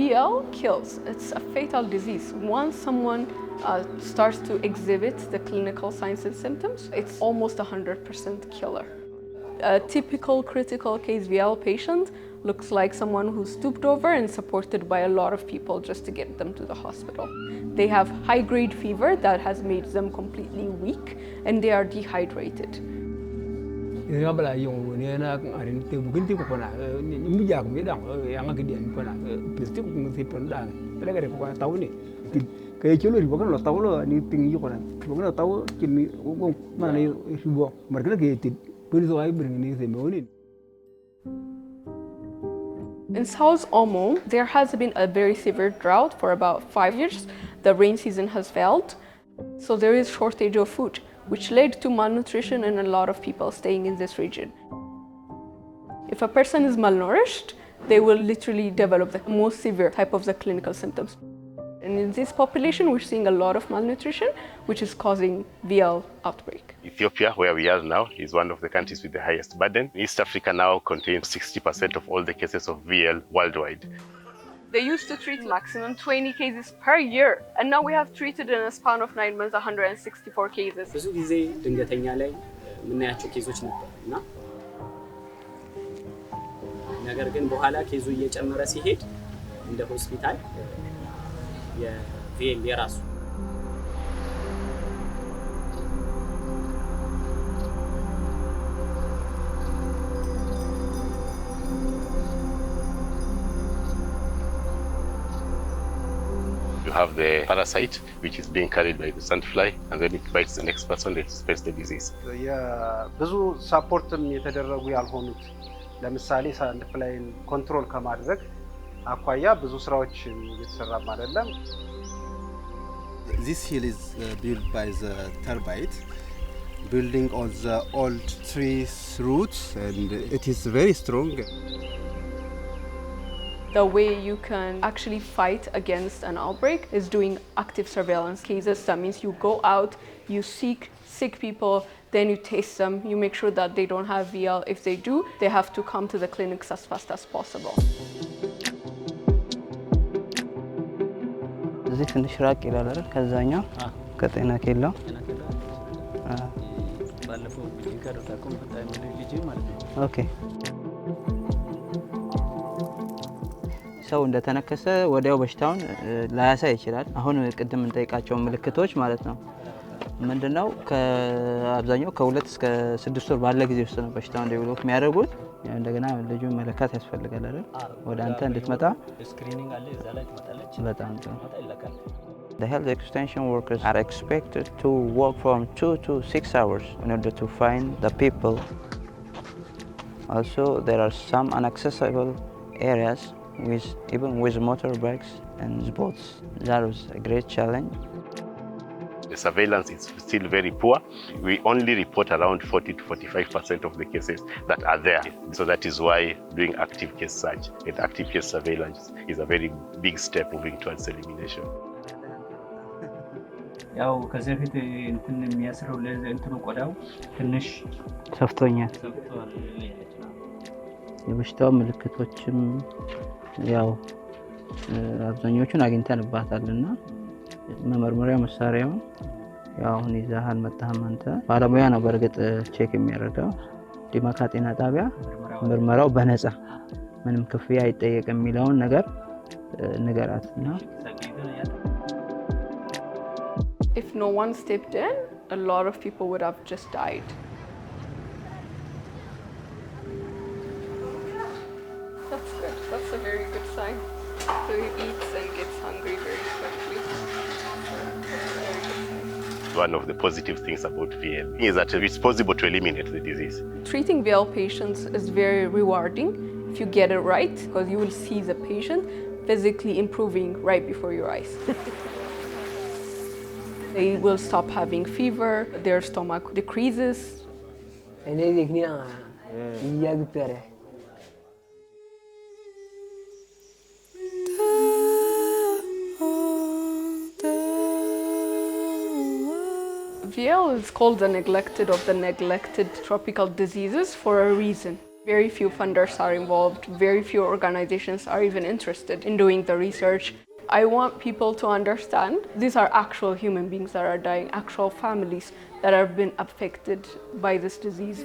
VL kills. It's a fatal disease. Once someone starts to exhibit the clinical signs and symptoms, it's almost 100% killer. A typical critical case VL patient looks like someone who's stooped over and supported by a lot of people just to get them to the hospital. They have high-grade fever that has made them completely weak, and they are dehydrated. In South Omo, there has been a very severe drought for about 5 years. The rain season has failed, so there is shortage of food, which led to malnutrition and a lot of people staying in this region. If a person is malnourished, they will literally develop the most severe type of the clinical symptoms. And in this population, we're seeing a lot of malnutrition, which is causing VL outbreak. Ethiopia, where we are now, is one of the countries with the highest burden. East Africa now contains 60% of all the cases of VL worldwide. They used to treat maximum 20 cases per year, and now we have treated in a span of 9 months 164 cases. ብዙ ጊዜ ድንገተኛ ላይ የምናያቸው ኬዞች ነበሩና ነገር ግን በኋላ ኬዙ እየጨመረ ሲሄድ እንደ ሆስፒታል የቪኤል የራሱ You have the parasite, which is being carried by the sandfly, and then it bites the next person that spreads the disease. ብዙ ሳፖርትም የተደረጉ ያልሆኑት ለምሳሌ ሳንድፍላይን ኮንትሮል ከማድረግ አኳያ ብዙ ስራዎች እየተሰራም አይደለም። This hill is built by the turbite, building on the old trees roots, and it is very strong. The way you can actually fight against an outbreak is doing active surveillance cases. That means you go out, you seek sick people, then you test them, you make sure that they don't have VL. If they do, they have to come to the clinics as fast as possible. እዚህ ትንሽ ራቅ ይላል አይደል? ከዛኛው ከጤና ኬላው ባለፈው ይቀርታኩም በጣም ልጅ ማለት ነው። ኦኬ ሰው እንደተነከሰ ወዲያው በሽታውን ላያሳይ ይችላል። አሁን ቅድም እንጠይቃቸው ምልክቶች ማለት ነው ምንድነው? ከአብዛኛው ከ2 እስከ 6 ወር ባለ ጊዜ ውስጥ ነው በሽታውን ዴቨሎፕ የሚያደርጉት። እንደገና ልጁን መለካት ያስፈልጋል አይደል? ወደ አንተ እንድትመጣ ስክሪኒንግ አለ እዛ ላይ ትመጣለች። በጣም ጥሩ። ይለካል። The health extension workers are expected to work from 2 to 6 hours in order to find the people. Also, there are some inaccessible areas even with motorbikes and boats. That was a great challenge. The surveillance is still very poor. We only report around 40 to 45% of the cases that are there. So that is why doing active case search and active case surveillance is a very big step moving towards elimination. ያው ከዚህ በፊት እንትን የሚያስረው ለእንትኑ ቆዳው ትንሽ ሰፍቶኛል። የበሽታው ምልክቶችም ያው አብዛኞቹን አግኝተንባታልና መመርመሪያ መሳሪያው ያው አሁን ይዛሃል መጣህም አንተ ባለሙያ ነው በርግጥ ቼክ የሚያደርገው ዲማካ ጤና ጣቢያ ምርመራው በነፃ ምንም ክፍያ አይጠየቅም የሚለውን ነገር ንገራትና If no one stepped in, a lot of people would have just died. That's good. That's a very good sign. So he eats and gets hungry very quickly. One of the positive things about VL is that it's possible to eliminate the disease. Treating VL patients is very rewarding if you get it right, because you will see the patient physically improving right before your eyes. They will stop having fever, their stomach decreases. VL is called the neglected of the neglected tropical diseases for a reason. Very few funders are involved, very few organizations are even interested in doing the research. I want people to understand these are actual human beings that are dying, actual families that have been affected by this disease.